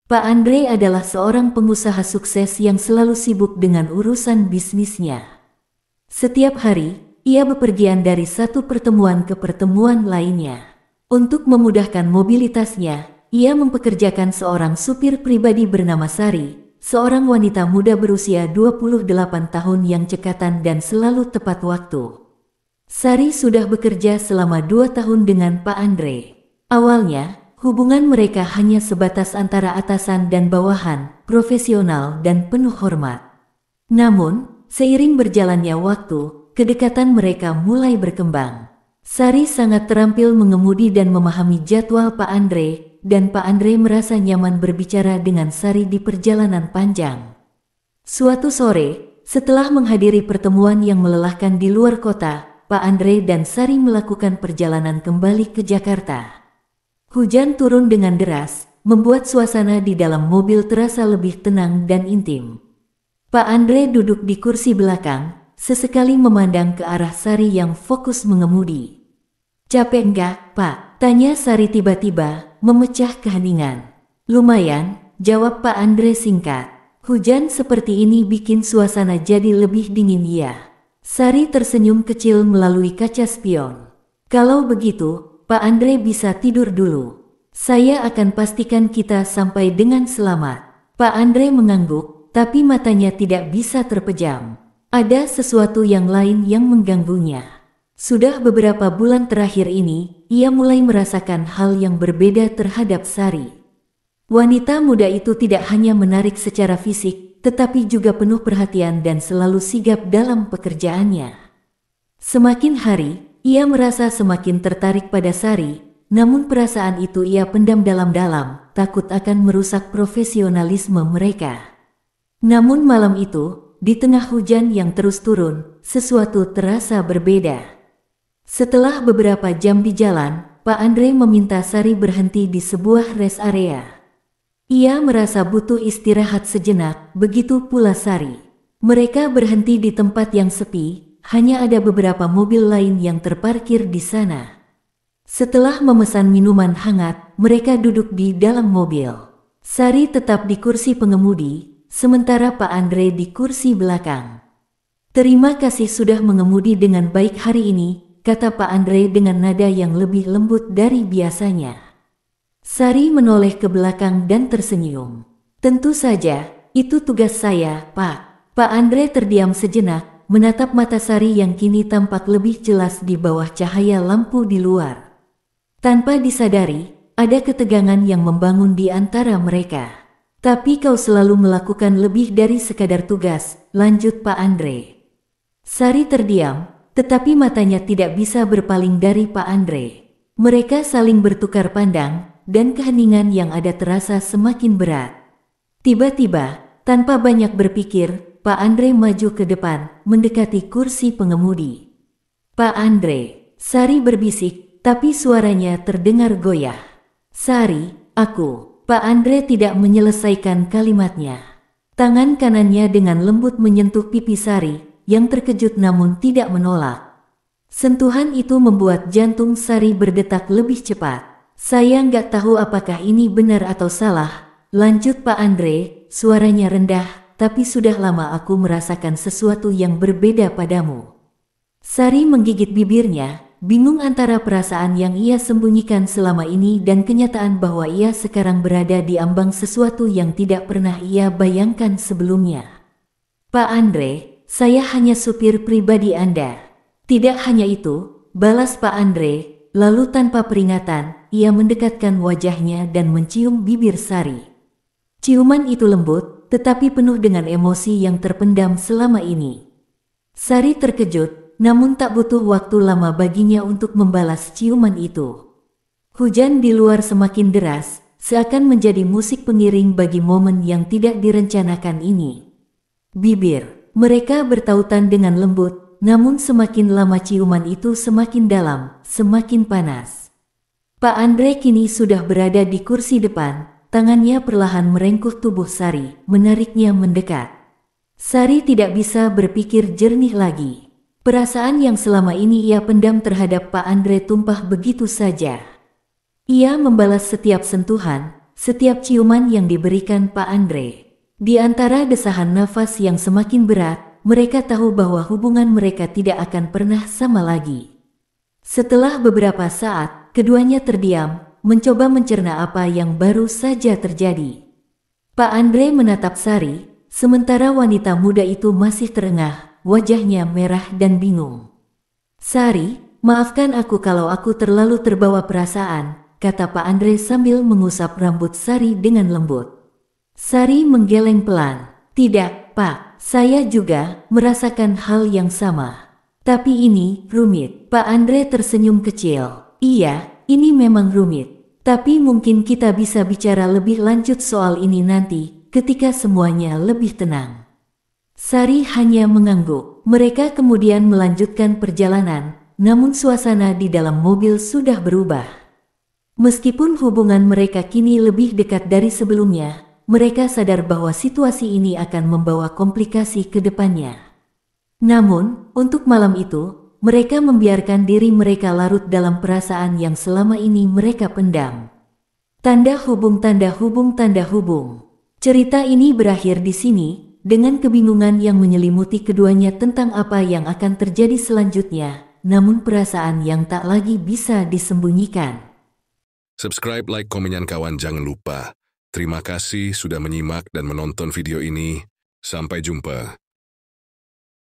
Pak Andre adalah seorang pengusaha sukses yang selalu sibuk dengan urusan bisnisnya. Setiap hari, ia bepergian dari satu pertemuan ke pertemuan lainnya. Untuk memudahkan mobilitasnya, ia mempekerjakan seorang supir pribadi bernama Sari, seorang wanita muda berusia 28 tahun yang cekatan dan selalu tepat waktu. Sari sudah bekerja selama 2 tahun dengan Pak Andre. Awalnya, hubungan mereka hanya sebatas antara atasan dan bawahan, profesional dan penuh hormat. Namun, seiring berjalannya waktu, kedekatan mereka mulai berkembang. Sari sangat terampil mengemudi dan memahami jadwal Pak Andre, dan Pak Andre merasa nyaman berbicara dengan Sari di perjalanan panjang. Suatu sore, setelah menghadiri pertemuan yang melelahkan di luar kota, Pak Andre dan Sari melakukan perjalanan kembali ke Jakarta. Hujan turun dengan deras, membuat suasana di dalam mobil terasa lebih tenang dan intim. Pak Andre duduk di kursi belakang, sesekali memandang ke arah Sari yang fokus mengemudi. "Capek enggak, Pak?" tanya Sari tiba-tiba, memecah keheningan. "Lumayan," jawab Pak Andre singkat. "Hujan seperti ini bikin suasana jadi lebih dingin ya." Sari tersenyum kecil melalui kaca spion. "Kalau begitu, Pak Andre bisa tidur dulu. Saya akan pastikan kita sampai dengan selamat." Pak Andre mengangguk, tapi matanya tidak bisa terpejam. Ada sesuatu yang lain yang mengganggunya. Sudah beberapa bulan terakhir ini, ia mulai merasakan hal yang berbeda terhadap Sari. Wanita muda itu tidak hanya menarik secara fisik, tetapi juga penuh perhatian dan selalu sigap dalam pekerjaannya. Semakin hari, ia merasa semakin tertarik pada Sari, namun perasaan itu ia pendam dalam-dalam, takut akan merusak profesionalisme mereka. Namun malam itu, di tengah hujan yang terus turun, sesuatu terasa berbeda. Setelah beberapa jam di jalan, Pak Andre meminta Sari berhenti di sebuah rest area. Ia merasa butuh istirahat sejenak, begitu pula Sari. Mereka berhenti di tempat yang sepi, hanya ada beberapa mobil lain yang terparkir di sana. Setelah memesan minuman hangat, mereka duduk di dalam mobil. Sari tetap di kursi pengemudi, sementara Pak Andre di kursi belakang. "Terima kasih sudah mengemudi dengan baik hari ini," kata Pak Andre dengan nada yang lebih lembut dari biasanya. Sari menoleh ke belakang dan tersenyum. "Tentu saja, itu tugas saya, Pak." Pak Andre terdiam sejenak, menatap mata Sari yang kini tampak lebih jelas di bawah cahaya lampu di luar. Tanpa disadari, ada ketegangan yang membangun di antara mereka. "Tapi kau selalu melakukan lebih dari sekadar tugas," lanjut Pak Andre. Sari terdiam, tetapi matanya tidak bisa berpaling dari Pak Andre. Mereka saling bertukar pandang, dan keheningan yang ada terasa semakin berat. Tiba-tiba, tanpa banyak berpikir, Pak Andre maju ke depan, mendekati kursi pengemudi. "Pak Andre," Sari berbisik, tapi suaranya terdengar goyah. "Sari, aku." Pak Andre tidak menyelesaikan kalimatnya. Tangan kanannya dengan lembut menyentuh pipi Sari, yang terkejut namun tidak menolak. Sentuhan itu membuat jantung Sari berdetak lebih cepat. "Saya nggak tahu apakah ini benar atau salah," lanjut Pak Andre, suaranya rendah, "tapi sudah lama aku merasakan sesuatu yang berbeda padamu." Sari menggigit bibirnya, bingung antara perasaan yang ia sembunyikan selama ini dan kenyataan bahwa ia sekarang berada di ambang sesuatu yang tidak pernah ia bayangkan sebelumnya. "Pak Andre, saya hanya supir pribadi Anda." "Tidak hanya itu," balas Pak Andre, lalu tanpa peringatan, ia mendekatkan wajahnya dan mencium bibir Sari. Ciuman itu lembut, tetapi penuh dengan emosi yang terpendam selama ini. Sari terkejut, namun tak butuh waktu lama baginya untuk membalas ciuman itu. Hujan di luar semakin deras, seakan menjadi musik pengiring bagi momen yang tidak direncanakan ini. Bibir mereka bertautan dengan lembut, namun semakin lama ciuman itu semakin dalam, semakin panas. Pak Andre kini sudah berada di kursi depan, tangannya perlahan merengkuh tubuh Sari, menariknya mendekat. Sari tidak bisa berpikir jernih lagi. Perasaan yang selama ini ia pendam terhadap Pak Andre tumpah begitu saja. Ia membalas setiap sentuhan, setiap ciuman yang diberikan Pak Andre. Di antara desahan nafas yang semakin berat, mereka tahu bahwa hubungan mereka tidak akan pernah sama lagi. Setelah beberapa saat, keduanya terdiam, mencoba mencerna apa yang baru saja terjadi. Pak Andre menatap Sari, sementara wanita muda itu masih terengah, wajahnya merah dan bingung. "Sari, maafkan aku kalau aku terlalu terbawa perasaan," kata Pak Andre sambil mengusap rambut Sari dengan lembut. Sari menggeleng pelan. "Tidak, Pak, saya juga merasakan hal yang sama. Tapi ini rumit." Pak Andre tersenyum kecil. "Iya, ini memang rumit. Tapi mungkin kita bisa bicara lebih lanjut soal ini nanti, ketika semuanya lebih tenang." Sari hanya mengangguk. Mereka kemudian melanjutkan perjalanan, namun suasana di dalam mobil sudah berubah. Meskipun hubungan mereka kini lebih dekat dari sebelumnya, mereka sadar bahwa situasi ini akan membawa komplikasi ke depannya. Namun, untuk malam itu, mereka membiarkan diri mereka larut dalam perasaan yang selama ini mereka pendam. Tanda hubung, tanda hubung, tanda hubung. Cerita ini berakhir di sini, dengan kebingungan yang menyelimuti keduanya tentang apa yang akan terjadi selanjutnya, namun perasaan yang tak lagi bisa disembunyikan. Subscribe, like, komen, kawan jangan lupa. Terima kasih sudah menyimak dan menonton video ini. Sampai jumpa.